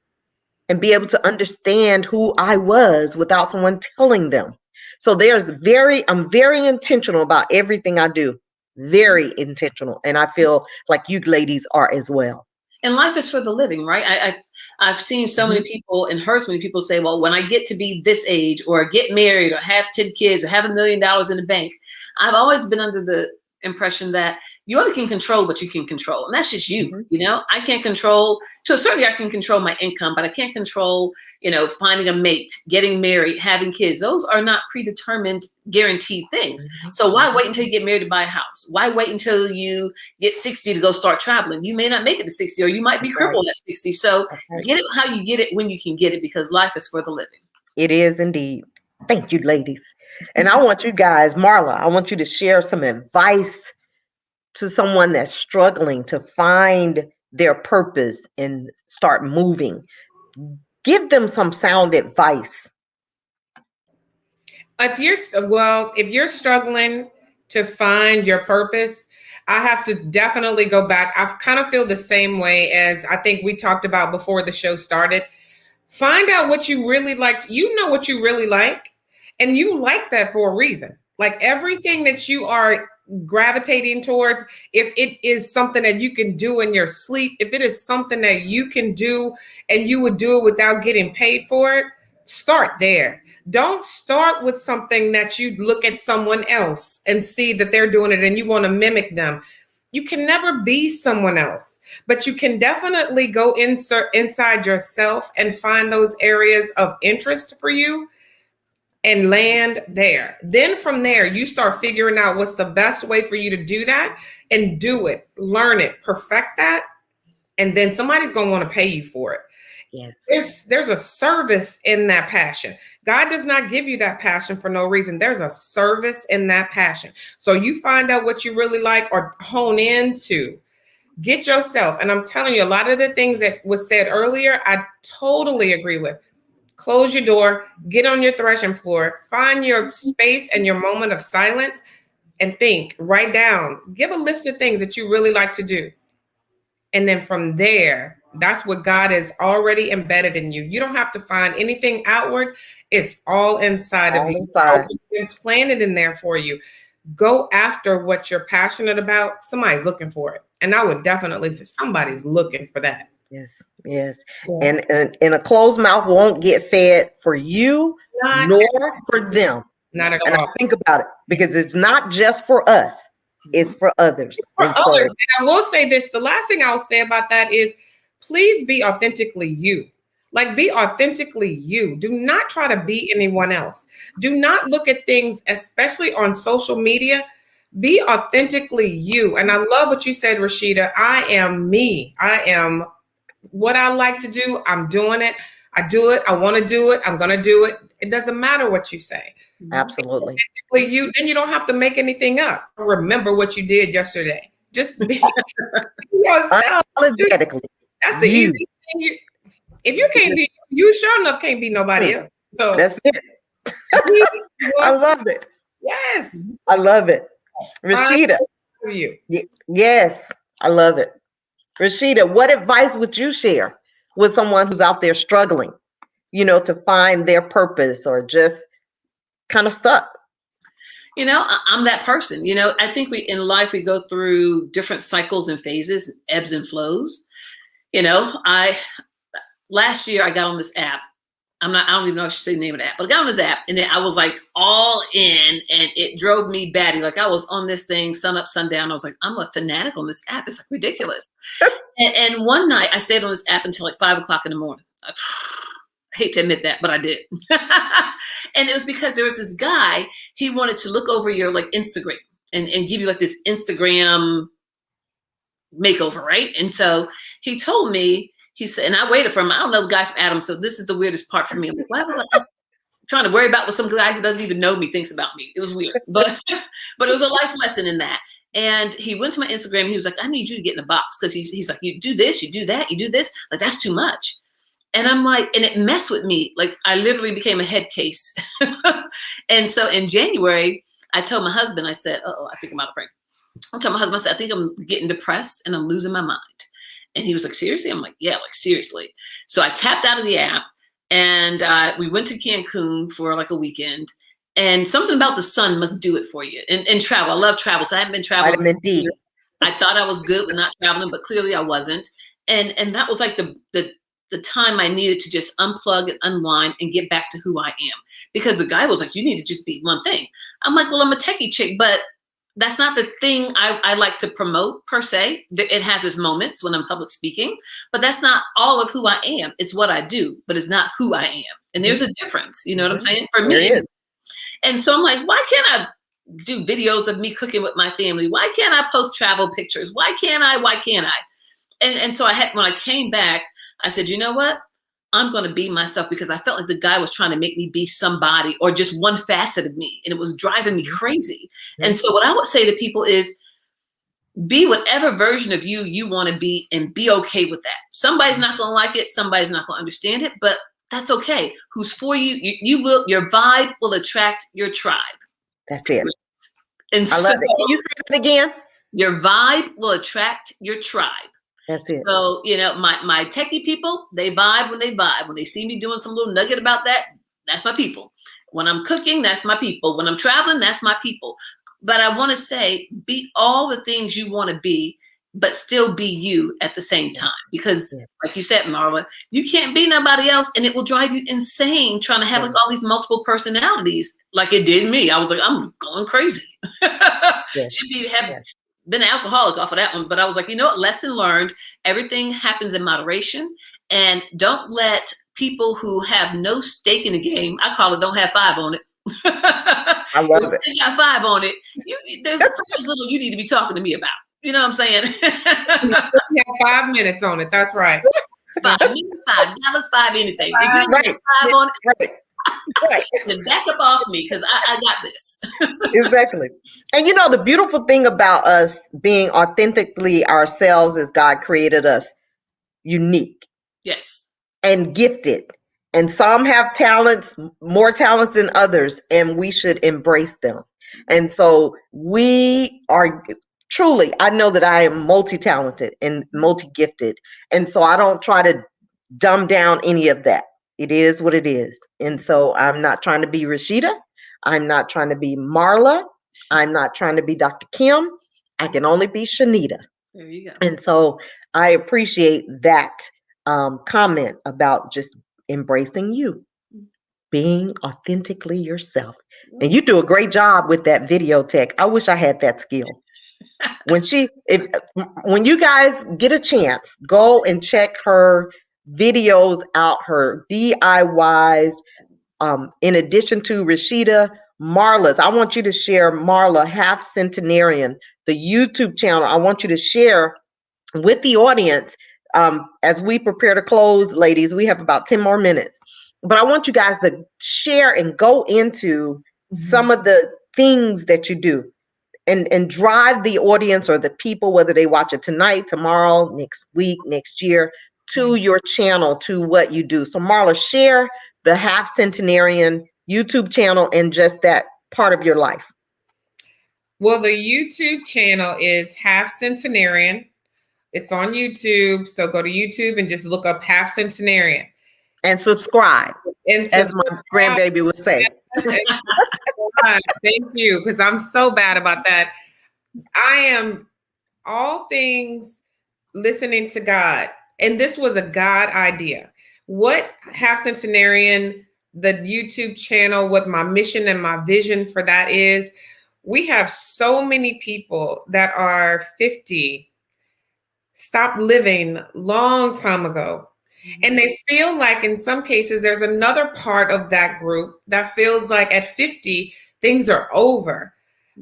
and be able to understand who I was without someone telling them. So I'm very intentional about everything I do. Very intentional. And I feel like you ladies are as well. And life is for the living, right? I've seen so many people and heard so many people say, well, when I get to be this age or get married or have 10 kids or have $1 million in the bank, I've always been under the impression that you only can control what you can control. And that's just you, I can't control, to a certain degree, I can control my income, but I can't control, finding a mate, getting married, having kids. Those are not predetermined, guaranteed things. So why wait until you get married to buy a house? Why wait until you get 60 to go start traveling? You may not make it to 60, or you might be crippled at 60. So get it how you get it when you can get it, because life is for the living. It is indeed. Thank you, ladies. And I want you guys, Marla, I want you to share some advice to someone that's struggling to find their purpose and start moving. Give them some sound advice. If you're struggling to find your purpose, I have to definitely go back. I kind of feel the same way as I think we talked about before the show started. Find out what you really like. You know what you really like, and you like that for a reason. Like everything that you are gravitating towards, if it is something that you can do in your sleep, if it is something that you can do and you would do it without getting paid for it, start there. Don't start with something that you look at someone else and see that they're doing it and you want to mimic them. You can never be someone else, but you can definitely go inside yourself and find those areas of interest for you and land there. Then from there, you start figuring out what's the best way for you to do that, and do it, learn it, perfect that. And then somebody's going to want to pay you for it. Yes. There's a service in that passion. God does not give you that passion for no reason. There's a service in that passion. So you find out what you really like or hone into. Get yourself. And I'm telling you, a lot of the things that was said earlier, I totally agree with. Close your door, get on your threshing floor, find your space and your moment of silence and think, write down, give a list of things that you really like to do. And then from there, that's what God has already embedded in you. You don't have to find anything outward. It's all inside of you. It's been planted in there for you. Go after what you're passionate about. Somebody's looking for it. And I would definitely say somebody's looking for that. Yes. Yeah. And a closed mouth won't get fed for you nor for them. Not at all. And I think about it, because it's not just for us. It's for others. And I will say this. The last thing I'll say about that is, please be authentically you. Like, be authentically you. Do not try to be anyone else. Do not look at things, especially on social media. Be authentically you. And I love what you said, Rashida. I am me. I am what I like to do. I'm doing it. I do it. I want to do it. I'm going to do it. It doesn't matter what you say. Absolutely. You, then you don't have to make anything up. Remember what you did yesterday. Just be yourself. Unapologetically. That's the easiest thing. If you can't be, you sure enough can't be nobody else. So that's it. I love it. Yes. I love it. Rashida. You. Yes. I love it. Rashida, what advice would you share with someone who's out there struggling, to find their purpose or just kind of stuck? I'm that person. I think in life, we go through different cycles and phases, ebbs and flows. Last year I got on this app. I don't even know if I should say the name of the app, but I got on this app and then I was like all in, and it drove me batty. Like, I was on this thing sun up, sundown. I was like, I'm a fanatic on this app. It's like ridiculous. and one night I stayed on this app until like 5 o'clock in the morning. I hate to admit that, but I did. And it was because there was this guy, he wanted to look over your like Instagram and give you like this Instagram makeover, right? And so he told me, he said, and I waited for him. I don't know the guy from Adam, so this is the weirdest part for me. Like, why was I trying to worry about what some guy who doesn't even know me thinks about me? It was weird, but it was a life lesson in that. And he went to my Instagram. He was like, I need you to get in a box. Cause he's like, you do this, you do that, you do this. Like, that's too much. And I'm like, and it messed with me. Like, I literally became a head case. And so in January, I told my husband, I said, I think I'm out of break. I told my husband, I said, I think I'm getting depressed and I'm losing my mind. And he was like, seriously? I'm like, yeah, like seriously. So I tapped out of the app and we went to Cancun for like a weekend. And something about the sun must do it for you. And travel. I love travel. So I haven't been traveling. Vitamin D. I thought I was good with not traveling, but clearly I wasn't. And that was like the time I needed to just unplug and unwind and get back to who I am. Because the guy was like, you need to just be one thing. I'm like, well, I'm a techie chick, but that's not the thing I like to promote per se. It has its moments when I'm public speaking, but that's not all of who I am. It's what I do, but it's not who I am. And there's a difference. You know what I'm saying? For me. There is. And so I'm like, why can't I do videos of me cooking with my family? Why can't I post travel pictures? Why can't I? And so when I came back, I said, you know what? I'm going to be myself, because I felt like the guy was trying to make me be somebody or just one facet of me. And it was driving me crazy. Mm-hmm. And so what I would say to people is, be whatever version of you want to be and be okay with that. Somebody's not going to like it. Somebody's not going to understand it, but that's okay. Who's for you? Your vibe will attract your tribe. That's it. And I love it. Can you say that again? Your vibe will attract your tribe. That's it. So, my techie people, they vibe when they vibe. When they see me doing some little nugget about that, that's my people. When I'm cooking, that's my people. When I'm traveling, that's my people. But I want to say, be all the things you want to be, but still be you at the same time. Because like you said, Marla, you can't be nobody else, and it will drive you insane trying to have like all these multiple personalities like it did me. I was like, I'm going crazy. Should have been an alcoholic off of that one. But I was like, you know what? Lesson learned. Everything happens in moderation. And don't let people who have no stake in the game, I call it don't have 5 on it. I love it. You got 5 on it. There's precious little you need to be talking to me about. You know what I'm saying? You have 5 minutes on it. That's right. $5, $5, $5 anything. If you Right. 5 on it, right. then back up off me, because I got this. Exactly. And the beautiful thing about us being authentically ourselves is God created us unique. Yes. And gifted. And some have talents, more talents than others, and we should embrace them. And so we are truly, I know that I am multi-talented and multi-gifted. And so I don't try to dumb down any of that. It is what it is. And so I'm not trying to be Rashida. I'm not trying to be Marla. I'm not trying to be Dr. Kim. I can only be Shenita. There you go. And so I appreciate that comment about just embracing you, being authentically yourself. And you do a great job with that video tech. I wish I had that skill. When you guys get a chance, go and check her videos out, her DIYs. In addition to Rashida, Marla's. I want you to share Marla Half Centenarian, the YouTube channel. I want you to share with the audience as we prepare to close, ladies. We have about 10 more minutes. But I want you guys to share and go into some of the things that you do and drive the audience or the people, whether they watch it tonight, tomorrow, next week, next year, to your channel, to what you do. So Marla, share the Half Centenarian YouTube channel and just that part of your life. Well, the YouTube channel is Half Centenarian. It's on YouTube. So go to YouTube and just look up Half Centenarian. And subscribe, as my grandbaby would say. Thank you, because I'm so bad about that. I am all things listening to God. And this was a God idea. What Half Centenarian, the YouTube channel, what my mission and my vision for that is, we have so many people that are 50, stopped living long time ago. And they feel like in some cases, there's another part of that group that feels like at 50, things are over.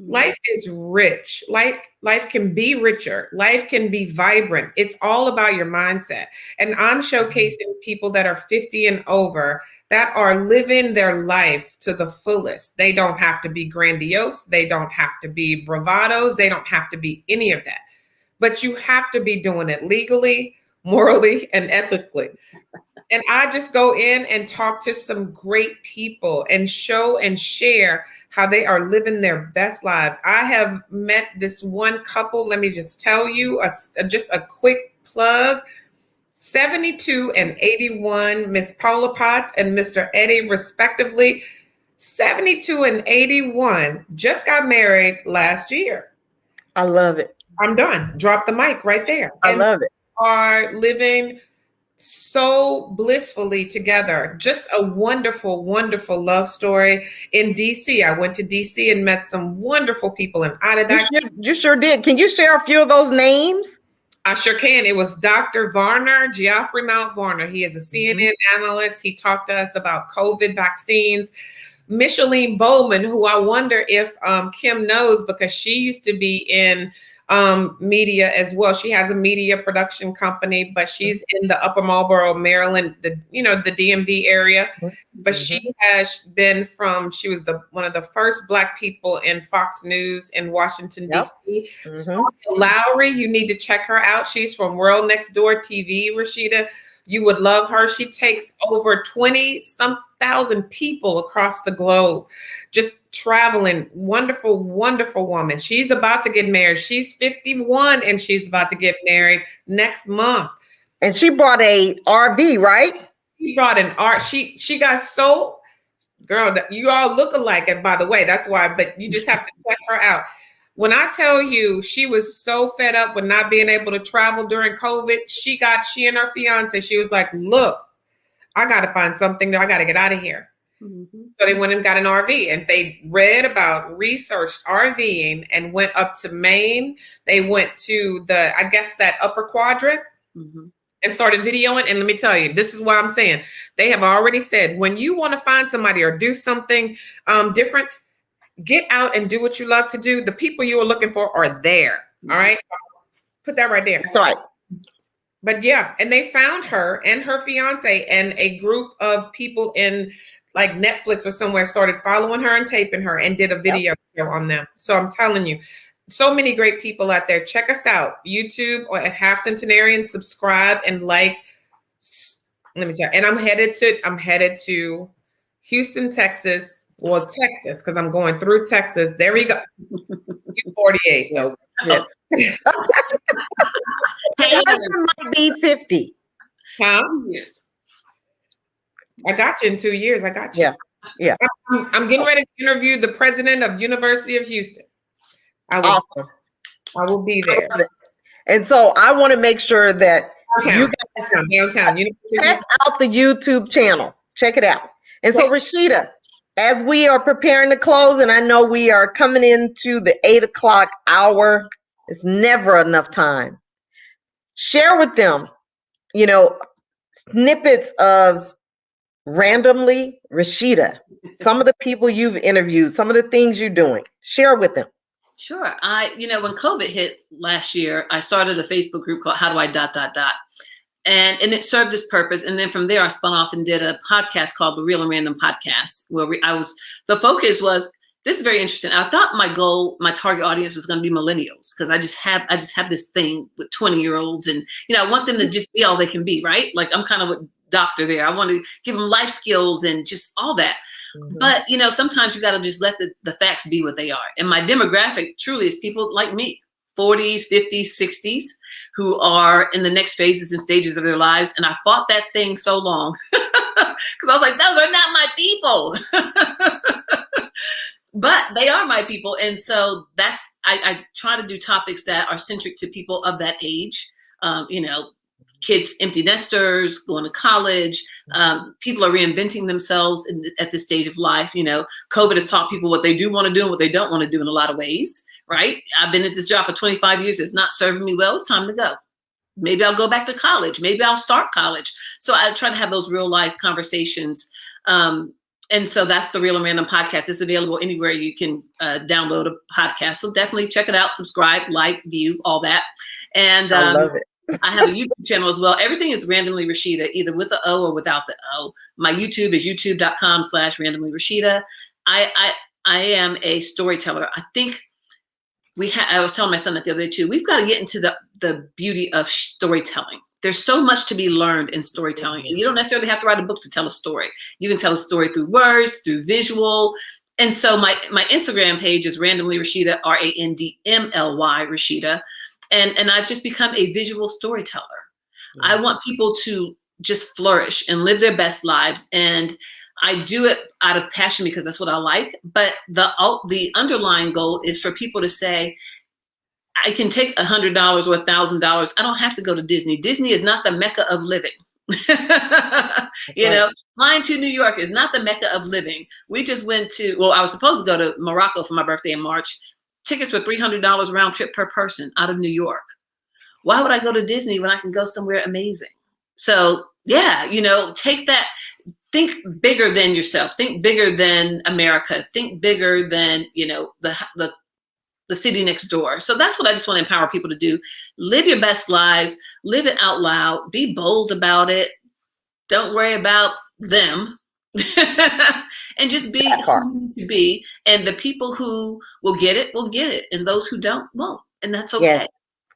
Life is rich. Life can be richer. Life can be vibrant. It's all about your mindset. And I'm showcasing people that are 50 and over that are living their life to the fullest. They don't have to be grandiose. They don't have to be bravados. They don't have to be any of that. But you have to be doing it legally, morally, and ethically. And I just go in and talk to some great people and show and share how they are living their best lives. I have met this one couple. Let me just tell you, just a quick plug. 72 and 81, Miss Paula Potts and Mr. Eddie, respectively. 72 and 81 just got married last year. I love it. I'm done. Drop the mic right there. I love it. Are living so blissfully together. Just a wonderful, wonderful love story in DC. I went to DC and met some wonderful people in You sure did. Can you share a few of those names? I sure can. It was Dr. Varner, Geoffrey Mount Varner. He is a CNN analyst. He talked to us about COVID vaccines. Micheline Bowman, who I wonder if Kim knows, because she used to be in media as well. She has a media production company, but she's in the Upper Marlboro, Maryland, the DMV area. But she has been she was one of the first Black people in Fox News in Washington, D.C. Sonia Lowry, you need to check her out. She's from World Next Door TV, Rashida. You would love her. She takes over 20,000 people across the globe, just traveling. Wonderful, wonderful woman. She's about to get married. She's 51 and she's about to get married next month. And she brought a RV, right? She brought an art. She got so, girl, you all look alike. And by the way, that's why, but you just have to check her out. When I tell you she was so fed up with not being able to travel during COVID, she and her fiance, she was like, look, I got to find something. I got to get out of here. So they went and got an RV, and they researched RVing and went up to Maine. They went to that upper quadrant and started videoing. And let me tell you, this is what I'm saying. They have already said, when you want to find somebody or do something different, get out and do what you love to do. The people you are looking for are there. All right. Put that right there. That's right. But yeah, and they found her and her fiance, and a group of people in like Netflix or somewhere started following her and taping her and did a video on them. So I'm telling you, so many great people out there. Check us out. YouTube or at Half Centenarian, subscribe and like. Let me tell you. And I'm headed to Houston, Texas. Well, Texas, because I'm going through Texas. There we go. You're 48, though. Yes. Her husband might be 50. Huh? Yes. I got you in 2 years. I got you. Yeah. I'm getting ready to interview the president of University of Houston. Awesome. I will be there. And so I want to make sure that downtown. You guys check out the YouTube channel. Check it out. And so, Rashida, as we are preparing to close, and I know we are coming into the 8 o'clock hour, it's never enough time. Share with them, snippets of randomly Rashida, some of the people you've interviewed, some of the things you're doing. Share with them. Sure. When COVID hit last year, I started a Facebook group called How Do I ... And it served its purpose. And then from there, I spun off and did a podcast called The Real and Random Podcast, where the focus was, this is very interesting. I thought my target audience was going to be millennials, because I just have this thing with 20-year-olds, and I want them to just be all they can be, right? Like, I'm kind of a doctor there. I want to give them life skills and just all that. But sometimes you got to just let the facts be what they are. And my demographic truly is people like me, 40s, 50s, 60s, who are in the next phases and stages of their lives. And I fought that thing so long because I was like, those are not my people. But they are my people. And so I try to do topics that are centric to people of that age. Kids, empty nesters, going to college. People are reinventing themselves at this stage of life. COVID has taught people what they do want to do and what they don't want to do in a lot of ways. Right? I've been at this job for 25 years. It's not serving me well. It's time to go. Maybe I'll go back to college. Maybe I'll start college. So I try to have those real life conversations And so that's the Real and Random podcast. It's available anywhere you can download a podcast. So definitely check it out, subscribe, like, view, all that. And I love it. I have a YouTube channel as well. Everything is Randomly Rashida, either with the O or without the O. My YouTube is youtube.com/randomly Rashida. I am a storyteller. I think I was telling my son that the other day too, we've got to get into the beauty of storytelling. There's so much to be learned in storytelling. And you don't necessarily have to write a book to tell a story. You can tell a story through words, through visual. And so my Instagram page is Randomly Rashida, RANDMLY Rashida. And I've just become a visual storyteller. I want people to just flourish and live their best lives. And I do it out of passion because that's what I like. But the underlying goal is for people to say, I can take $100 or $1,000. I don't have to go to Disney. Disney is not the Mecca of living. You know, flying to New York is not the Mecca of living. We just went I was supposed to go to Morocco for my birthday in March. Tickets were $300 round trip per person out of New York. Why would I go to Disney when I can go somewhere amazing? So yeah, you know, take that. Think bigger than yourself. Think bigger than America. Think bigger than, you know, the city next door. So that's what I just want to empower people to do. Live your best lives. Live it out loud. Be bold about it. Don't worry about them. And just be who you need to be. And the people who will get it. And those who don't, won't. And that's okay.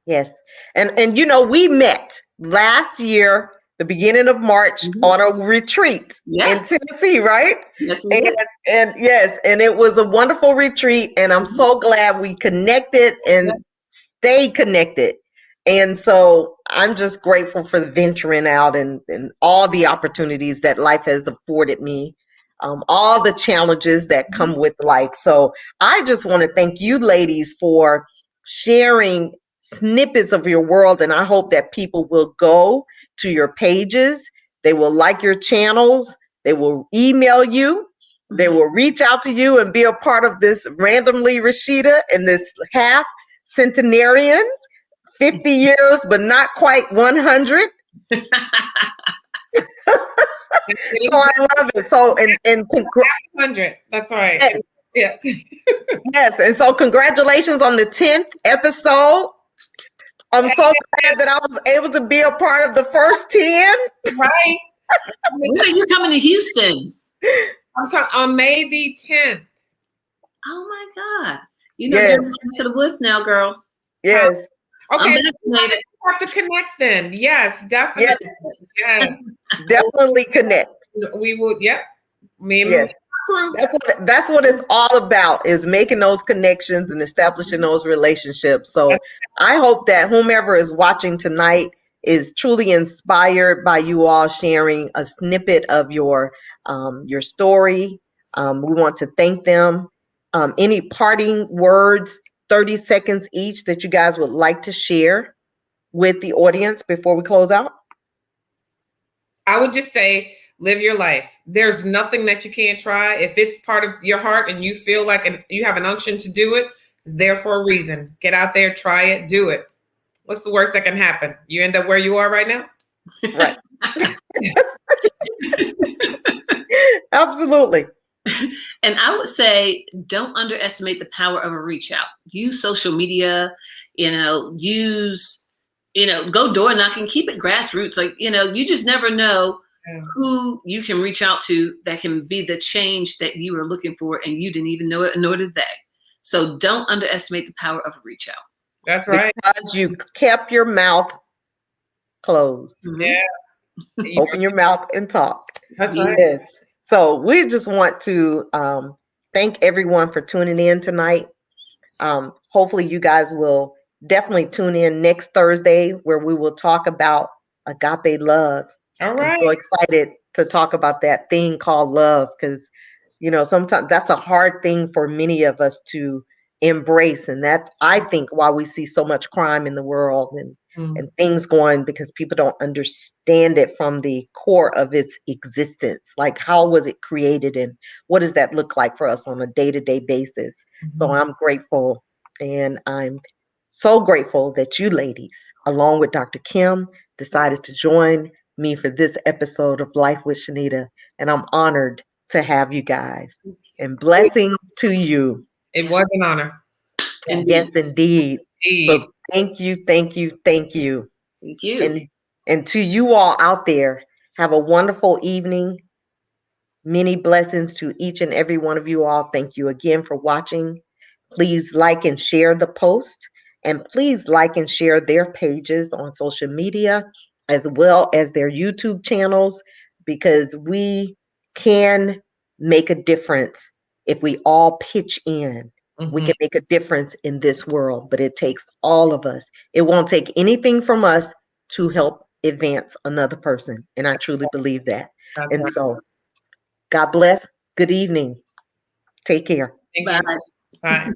Yes. And you know, we met last year, the beginning of March, on a retreat in Tennessee, right? Yes, we did. And it was a wonderful retreat, and I'm so glad we connected and stayed connected. And so I'm just grateful for venturing out and all the opportunities that life has afforded me, all the challenges that come with life. So I just want to thank you ladies for sharing snippets of your world, and I hope that people will go to your pages, they will like your channels, they will email you, they will reach out to you and be a part of this Randomly Rashida and this half centenarians, 50 years but not quite 100. So I love it. So and 100. That's right. Yes. Yes, and so congratulations on the 10th episode. I'm so glad that I was able to be a part of the first 10. Right. When are you coming to Houston? I'm coming on May the 10th. Oh my God. You know, you're to the woods now, girl. Yes. Okay. We have to connect then. Yes, definitely. Yes. Definitely connect. We will. Yep. Me and yes. That's what it's all about, is making those connections and establishing those relationships. So I hope that whomever is watching tonight is truly inspired by you all sharing a snippet of your story. We want to thank them. Any parting words, 30 seconds each, that you guys would like to share with the audience before we close out? I would just say, live your life. There's nothing that you can't try. If it's part of your heart and you feel like you have an unction to do it, it's there for a reason. Get out there, try it, do it. What's the worst that can happen? You end up where you are right now? Right. Absolutely. And I would say, don't underestimate the power of a reach out. Use social media, go door knocking, keep it grassroots. Like, you just never know who you can reach out to that can be the change that you were looking for, and you didn't even know it, nor did they. So don't underestimate the power of a reach out. That's right. Because you kept your mouth closed. Yeah. Open your mouth and talk. That's right. Yes. So we just want to thank everyone for tuning in tonight. Hopefully you guys will definitely tune in next Thursday, where we will talk about agape love. All right. I'm so excited to talk about that thing called love, because, sometimes that's a hard thing for many of us to embrace. And that's, I think, why we see so much crime in the world and things going, because people don't understand it from the core of its existence. Like, how was it created and what does that look like for us on a day-to-day basis? So I'm grateful, and I'm so grateful that you ladies, along with Dr. Kim, decided to join me for this episode of Life with Shenita. And I'm honored to have you guys. And blessings to you. It was an honor. Indeed. Yes, indeed. Indeed. So thank you, thank you, thank you. Thank you. And to you all out there, have a wonderful evening. Many blessings to each and every one of you all. Thank you again for watching. Please like and share the post, and please like and share their pages on social media as well as their YouTube channels, because we can make a difference if we all pitch in. We Mhm. can make a difference in this world, but it takes all of us. It won't take anything from us to help advance another person. And I truly believe that. That's And right. so, God bless. Good evening. Take care. Thank Bye. you. Bye.